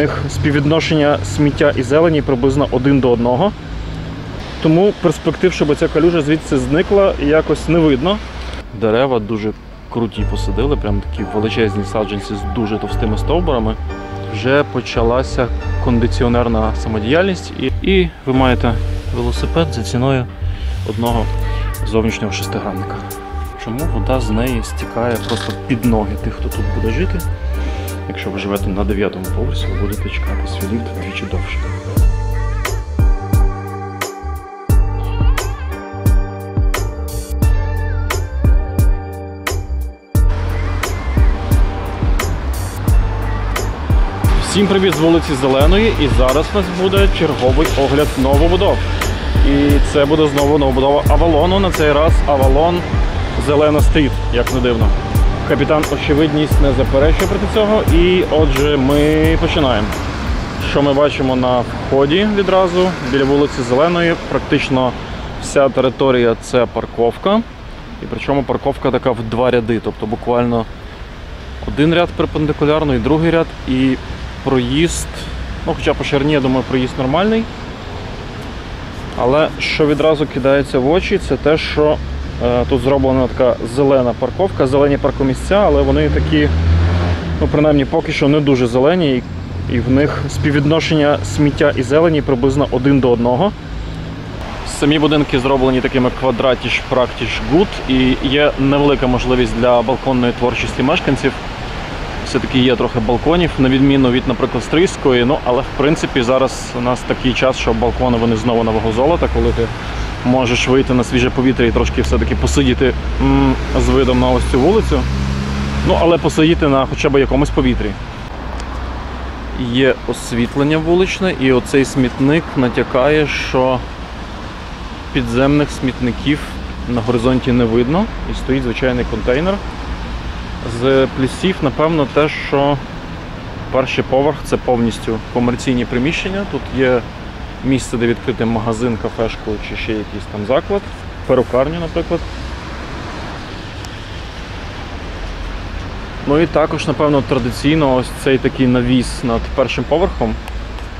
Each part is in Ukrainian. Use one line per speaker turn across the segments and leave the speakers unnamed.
У них співвідношення сміття і зелені приблизно 1 до 1. Тому перспектив, щоб ця калюжа звідси зникла, якось не видно. Дерева дуже круті посадили, прям такі величезні саджанці з дуже товстими стовбурами. Вже почалася кондиціонерна самодіяльність і ви маєте велосипед за ціною одного зовнішнього шестигранника. Чому вода з неї стікає просто під ноги тих, хто тут буде жити? Якщо ви живете на 9-му поверсі, ви будете чекати свій ліфт вдвічі довше. Всім привіт з вулиці Зеленої, і зараз у нас буде черговий огляд новобудов. І це буде знову новобудова Авалону, на цей раз Авалон Зелена Стріт, як не дивно. Капітан Очевидність не заперечує проти цього, і отже ми починаємо. Що ми бачимо на вході відразу, біля вулиці Зеленої, практично вся територія – це парковка. І причому парковка така в 2 ряди, тобто буквально один ряд перпендикулярно і другий ряд, і проїзд, ну хоча по ширині, я думаю, проїзд нормальний. Але що відразу кидається в очі, це те, що тут зроблена така зелена парковка, зелені паркомісця, але вони такі, ну принаймні поки що не дуже зелені, і в них співвідношення сміття і зелені приблизно 1 до 1. Самі будинки зроблені такими квадратіш, практіш, гуд, і є невелика можливість для балконної творчості мешканців. Все-таки є трохи балконів, на відміну від, наприклад, Стрийської, ну, але в принципі зараз у нас такий час, що балкони вони знову на вагу золота, коли ти можеш вийти на свіже повітря і трошки все-таки посидіти з видом на ось цю вулицю. Ну, але посидіти на хоча б якомусь повітрі. Є освітлення вуличне, і оцей смітник натякає, що підземних смітників на горизонті не видно, і стоїть звичайний контейнер. З плюсів, напевно, те, що перший поверх – це повністю комерційні приміщення. Тут є місце, де відкрити магазин, кафешку чи ще якийсь там заклад, перукарню, наприклад. Ну і також, напевно, традиційно ось цей такий навіс над першим поверхом,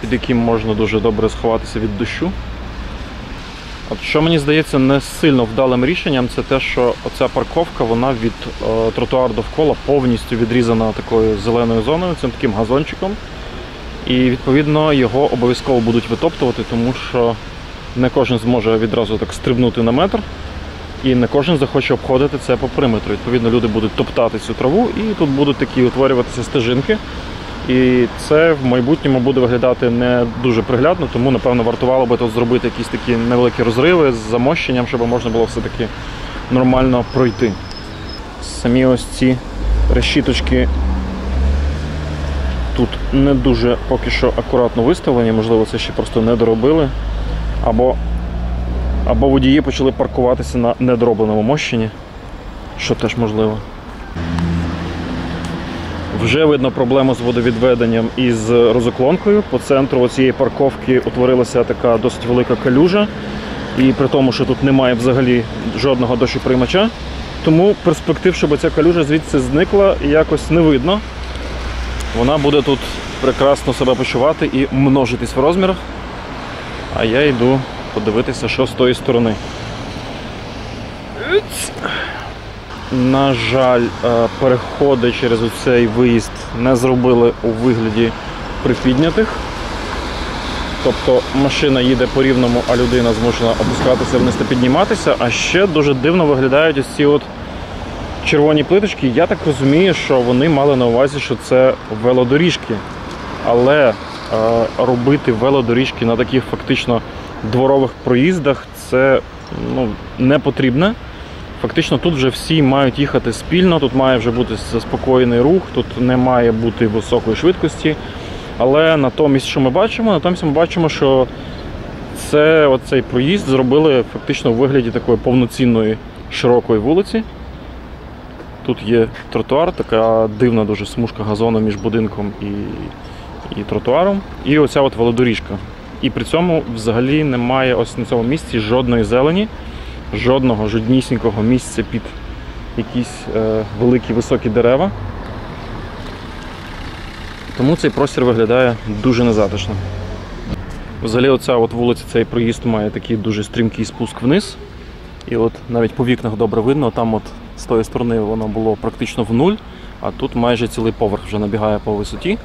під яким можна дуже добре сховатися від дощу. От що мені здається не сильно вдалим рішенням, це те, що оця парковка, вона від тротуару довкола повністю відрізана такою зеленою зоною, цим таким газончиком. І відповідно його обов'язково будуть витоптувати, тому що не кожен зможе відразу так стрибнути на метр, і не кожен захоче обходити це по периметру. Відповідно, люди будуть топтати цю траву, і тут будуть такі утворюватися стежинки. І це в майбутньому буде виглядати не дуже приглядно, тому, напевно, вартувало би тут зробити якісь такі невеликі розриви з замощенням, щоб можна було все-таки нормально пройти. Самі ось ці решіточки тут не дуже поки що акуратно виставлені, можливо, це ще просто не доробили, або водії почали паркуватися на недоробленому мощенні, що теж можливо. Вже видно проблему з водовідведенням і з розуклонкою. По центру цієї парковки утворилася така досить велика калюжа. І при тому, що тут немає взагалі жодного дощоприймача. Тому перспектив, щоб ця калюжа звідси зникла, якось не видно. Вона буде тут прекрасно себе почувати і множитись в розмірах. А я йду подивитися, що з тої сторони. На жаль, переходи через цей виїзд не зробили у вигляді припіднятих. Тобто машина їде по рівному, а людина змушена опускатися вниз та підніматися. А ще дуже дивно виглядають ось ці от червоні плиточки. Я так розумію, що вони мали на увазі, що це велодоріжки. Але робити велодоріжки на таких фактично дворових проїздах – це не потрібно. Фактично тут вже всі мають їхати спільно, тут має вже бути заспокоєний рух, тут не має бути високої швидкості. Але натомість, що ми бачимо? Натомість ми бачимо, що оцей проїзд зробили фактично у вигляді такої повноцінної широкої вулиці. Тут є тротуар, така дивна дуже смужка газону між будинком і тротуаром. І оця от велодоріжка. І при цьому взагалі немає ось на цьому місці жодної зелені. Жодного жоднісінького місця під якісь великі високі дерева. Тому цей простір виглядає дуже незатишно. Взагалі оця от вулиця, цей проїзд має такий дуже стрімкий спуск вниз. І от навіть по вікнах добре видно, там от з тої сторони воно було практично в нуль, а тут майже цілий поверх вже набігає по висоті.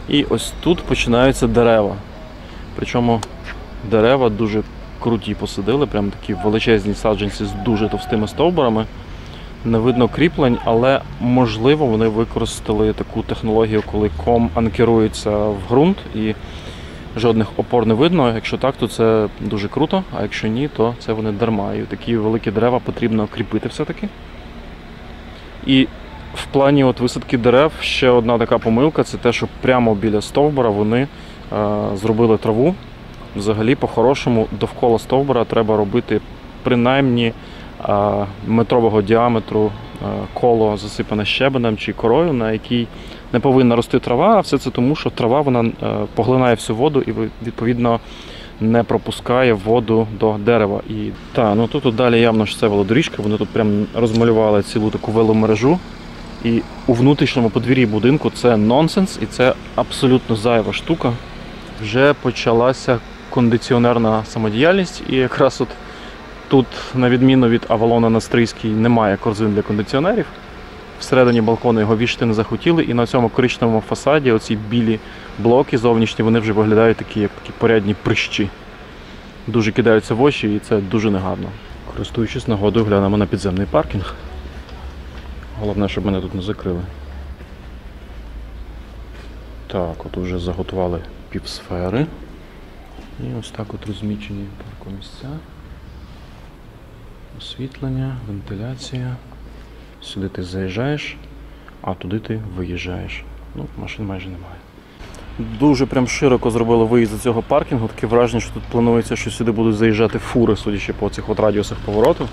І ось тут починаються дерева. Причому дерева дуже круті посадили, прям такі величезні саджанці з дуже товстими стовбурами. Не видно кріплень, але можливо вони використали таку технологію, коли ком анкерується в ґрунт і жодних опор не видно. Якщо так, то це дуже круто, а якщо ні, то це вони дарма. І такі великі дерева потрібно кріпити все-таки. І в плані от висадки дерев ще одна така помилка, це те, що прямо біля стовбура вони зробили траву. Взагалі, по-хорошому, довкола стовбура треба робити принаймні метрового діаметру коло засипане щебенем чи корою, на якій не повинна рости трава, а все це тому, що трава вона поглинає всю воду і відповідно не пропускає воду до дерева. І ну тут далі явно ж це велодоріжка, вони тут прям розмалювали цілу таку веломережу. І у внутрішньому подвір'ї будинку це нонсенс і це абсолютно зайва штука. Вже почалася кондиціонерна самодіяльність і якраз от тут, на відміну від Авалона на Стрийській, немає корзин для кондиціонерів. Всередині балкону його вішати не захотіли, і на цьому коричневому фасаді оці білі блоки зовнішні, вони вже виглядають як такі порядні прищі. Дуже кидаються в очі і це дуже негарно. Користуючись нагодою, глянемо на підземний паркінг. Головне, щоб мене тут не закрили. Так, от вже заготували півсфери. І ось так от розмічені паркомісця. Освітлення, вентиляція. Сюди ти заїжджаєш, а туди ти виїжджаєш. Ну, машин майже немає. Дуже прям широко зробили виїзд з цього паркінгу. Таке враження, що тут планується, що сюди будуть заїжджати фури, судячи по цих от радіусах повороту.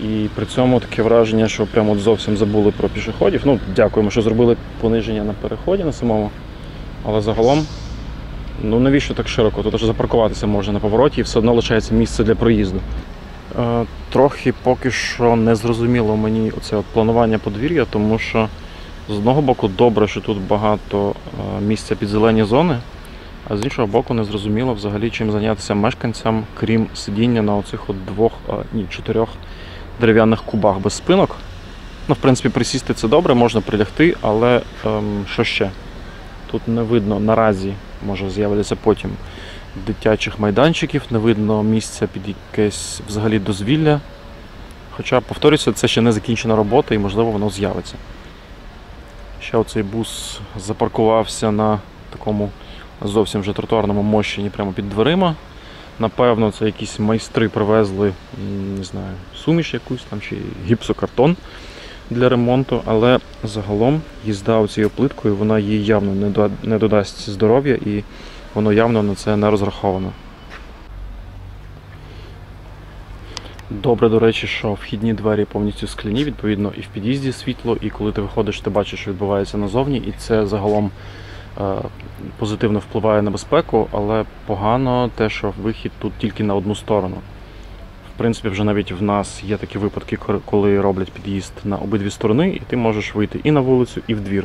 І при цьому таке враження, що прямо от зовсім забули про пішоходів. Ну, дякуємо, що зробили пониження на переході на самому. Але загалом, ну навіщо так широко? Тут аж запаркуватися можна на повороті і все одно лишається місце для проїзду. Трохи поки що не зрозуміло мені оце от планування подвір'я, тому що з одного боку добре, що тут багато місця під зелені зони, а з іншого боку не зрозуміло взагалі чим зайнятися мешканцям, крім сидіння на оцих от 4 дерев'яних кубах без спинок. Ну, в принципі, присісти це добре, можна прилягти, але що ще? Тут не видно наразі, може з'явитися потім, дитячих майданчиків, не видно місця під якесь взагалі дозвілля. Хоча, повторюся, це ще не закінчена робота і, можливо, воно з'явиться. Ще оцей бус запаркувався на такому зовсім вже тротуарному мощенні прямо під дверима. Напевно, це якісь майстри привезли, не знаю, суміш якусь там чи гіпсокартон для ремонту, але загалом їзда оцією плиткою, вона їй явно не додасть здоров'я і воно явно на це не розраховано. Добре, до речі, що вхідні двері повністю скляні, відповідно, і в під'їзді світло, і коли ти виходиш, ти бачиш, що відбувається назовні, і це загалом позитивно впливає на безпеку, але погано те, що вихід тут тільки на одну сторону. В принципі, вже навіть в нас є такі випадки, коли роблять під'їзд на обидві сторони, і ти можеш вийти і на вулицю, і в двір.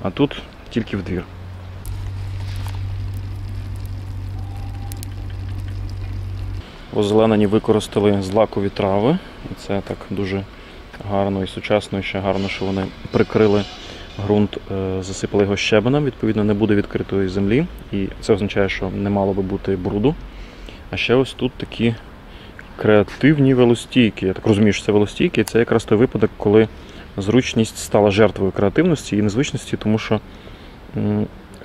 А тут тільки в двір. В озелененні використали злакові трави. І це так дуже гарно і сучасно, і ще гарно, що вони прикрили ґрунт, засипали його щебенем, відповідно не буде відкритої землі. І це означає, що не мало би бути бруду. А ще ось тут такі креативні велостійки. Я так розумію, що це велостійки, і це якраз той випадок, коли зручність стала жертвою креативності і незвичності, тому що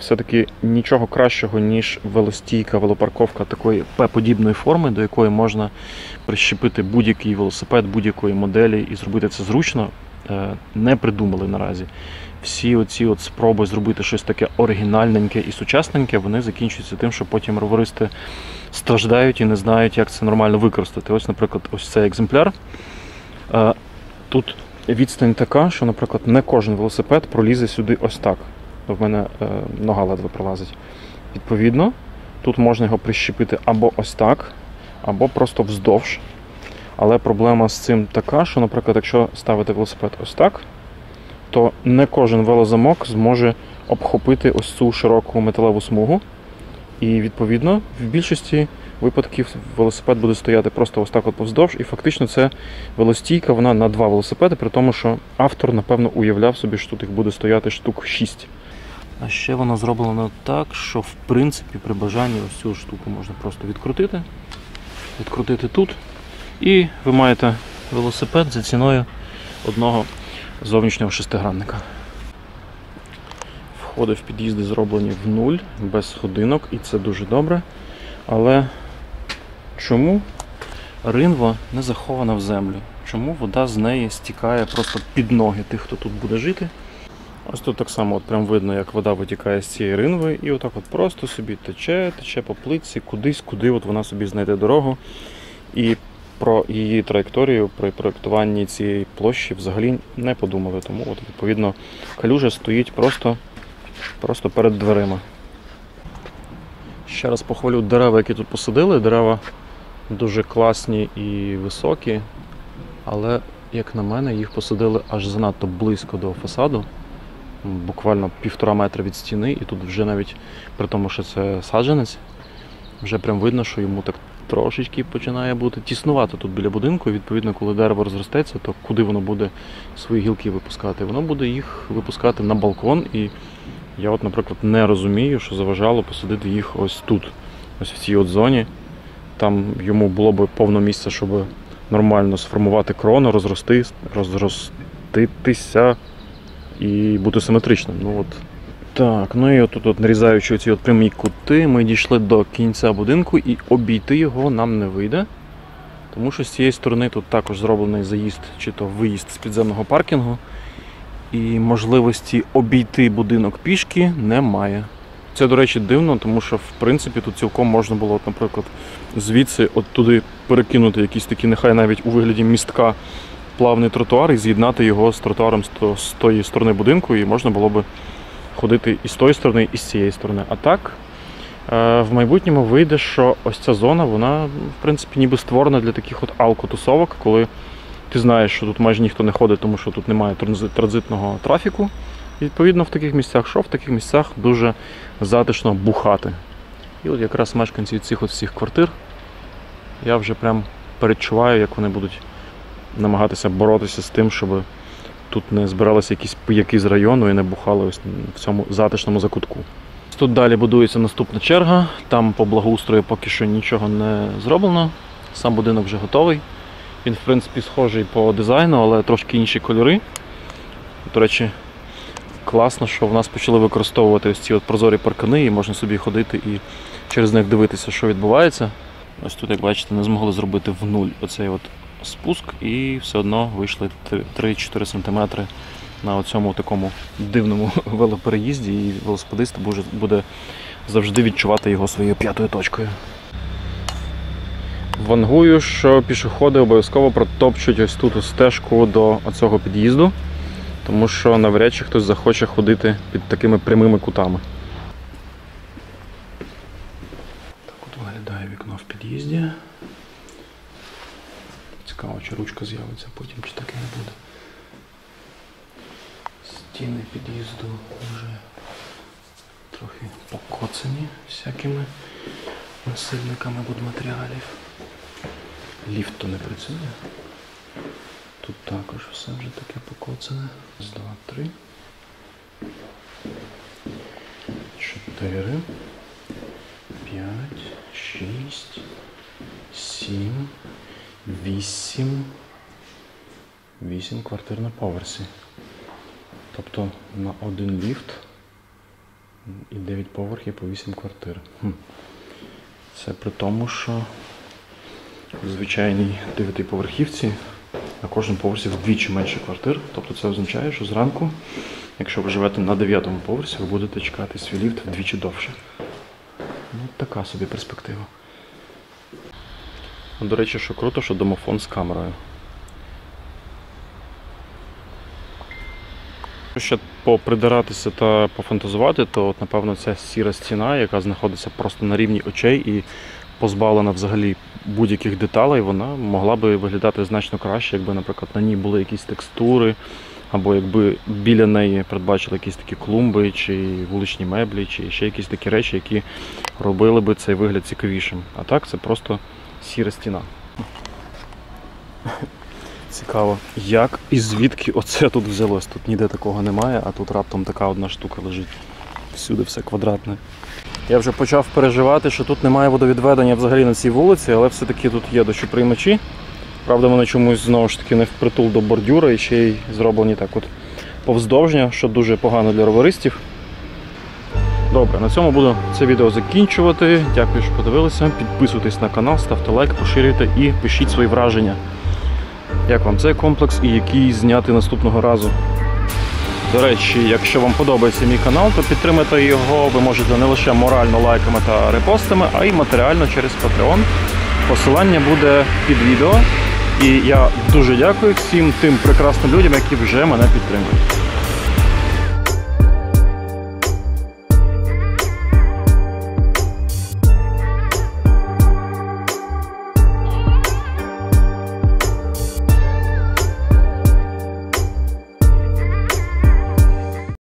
все-таки нічого кращого, ніж велостійка, велопарковка такої П-подібної форми, до якої можна прищепити будь-який велосипед будь-якої моделі і зробити це зручно, не придумали наразі. Всі оці от спроби зробити щось таке оригінальненьке і сучасненьке, вони закінчуються тим, що потім роверисти страждають і не знають, як це нормально використати. Ось, наприклад, ось цей екземпляр. Тут відстань така, що, наприклад, не кожен велосипед пролізе сюди ось так. В мене нога ледве пролазить. Відповідно, тут можна його прищепити або ось так, або просто вздовж. Але проблема з цим така, що, наприклад, якщо ставити велосипед ось так, то не кожен велозамок зможе обхопити ось цю широку металеву смугу. І відповідно в більшості випадків велосипед буде стояти просто ось так от повздовж. І фактично це велостійка, вона на 2 велосипеди, при тому, що автор, напевно, уявляв собі, що тут їх буде стояти штук 6. А ще воно зроблено так, що в принципі при бажанні ось цю штуку можна просто відкрутити тут. І ви маєте велосипед за ціною одного зовнішнього шестигранника. Входи в під'їзди зроблені в нуль, без сходинок, і це дуже добре. Але чому ринва не захована в землю? Чому вода з неї стікає просто під ноги тих, хто тут буде жити? Ось тут так само от прям видно, як вода витікає з цієї ринви, і отак от просто собі тече по плитці, кудись, куди от вона собі знайде дорогу. І про її траєкторію при проєктуванні цієї площі взагалі не подумали. Тому от, відповідно, калюжа стоїть просто перед дверима. Ще раз похвалю дерева, які тут посадили. Дерева дуже класні і високі, але, як на мене, їх посадили аж занадто близько до фасаду. Буквально 1,5 метра від стіни, і тут вже навіть, при тому, що це саджанець, вже прям видно, що йому так трошечки починає бути тіснувато тут біля будинку. І, відповідно, коли дерево розростеться, то куди воно буде свої гілки випускати? Воно буде їх випускати на балкон, і я от, наприклад, не розумію, що заважало посадити їх ось тут, ось в цій от зоні. Там йому було б повно місця, щоб нормально сформувати крону, розроститися і бути симетричним. Ну от. Так, ну і отут, нарізаючи ці от прямі кути, ми дійшли до кінця будинку, і обійти його нам не вийде. Тому що з цієї сторони тут також зроблений заїзд чи то виїзд з підземного паркінгу. І можливості обійти будинок пішки немає. Це, до речі, дивно, тому що, в принципі, тут цілком можна було, от, наприклад, звідси от туди перекинути якісь такі, нехай навіть у вигляді містка, плавний тротуар і з'єднати його з тротуаром з тої сторони будинку, і можна було би ходити і з тої сторони, і з цієї сторони. А так, в майбутньому вийде, що ось ця зона, вона, в принципі, ніби створена для таких от алкотусовок, коли ти знаєш, що тут майже ніхто не ходить, тому що тут немає транзитного трафіку. І, відповідно, в таких місцях, що в таких місцях дуже затишно бухати. І от якраз мешканці цих от всіх квартир, я вже прям передчуваю, як вони будуть намагатися боротися з тим, щоб тут не збиралися якісь пияки з району і не бухали ось в цьому затишному закутку. Тут далі будується наступна черга, там по благоустрою поки що нічого не зроблено, сам будинок вже готовий. Він, в принципі, схожий по дизайну, але трошки інші кольори. До речі, класно, що в нас почали використовувати ось ці от прозорі паркани, і можна собі ходити і через них дивитися, що відбувається. Ось тут, як бачите, не змогли зробити в нуль оцей от спуск, і все одно вийшли 3-4 см на цьому такому дивному велопереїзді, і велосипедист буде завжди відчувати його своєю п'ятою точкою. Вангую, що пішоходи обов'язково протопчуть ось тут стежку до оцього під'їзду, тому що навряд чи хтось захоче ходити під такими прямими кутами. Так от виглядає вікно в під'їзді. Цікаво, чи ручка з'явиться потім, чи таке не буде. Стіни під'їзду вже трохи покоцані всякими насильниками будматеріалів. Ліфт то не працює. Тут також все вже таке покоцане. 2, 3, 4, 5, 6, 7, 8. 8 квартир на поверсі. Тобто на один ліфт і 9 поверхів по 8 квартир. Це при тому, що в звичайній 9-поверхівці на кожному поверсі вдвічі менше квартир. Тобто це означає, що зранку, якщо ви живете на 9-му поверсі, ви будете чекати свій ліфт вдвічі довше. Ну, така собі перспектива. До речі, що круто, що домофон з камерою. Якщо попридиратися та пофантазувати, то, от, напевно, ця сіра стіна, яка знаходиться просто на рівні очей і позбавлена взагалі будь-яких деталей, вона могла би виглядати значно краще, якби, наприклад, на ній були якісь текстури, або якби біля неї передбачили якісь такі клумби, чи вуличні меблі, чи ще якісь такі речі, які робили би цей вигляд цікавішим. А так це просто сіра стіна. Цікаво, як і звідки оце тут взялось. Тут ніде такого немає, а тут раптом така одна штука лежить. Всюди все квадратне. Я вже почав переживати, що тут немає водовідведення взагалі на цій вулиці, але все-таки тут є дощоприймачі. Правда, вони чомусь знову ж таки не впритул до бордюра і ще й зроблені так от повздовжня, що дуже погано для роверистів. Добре, на цьому буду це відео закінчувати. Дякую, що подивилися. Підписуйтесь на канал, ставте лайк, поширюйте і пишіть свої враження. Як вам цей комплекс і який зняти наступного разу. До речі, якщо вам подобається мій канал, то підтримати його ви можете не лише морально лайками та репостами, а й матеріально через Patreon. Посилання буде під відео. І я дуже дякую всім тим прекрасним людям, які вже мене підтримують.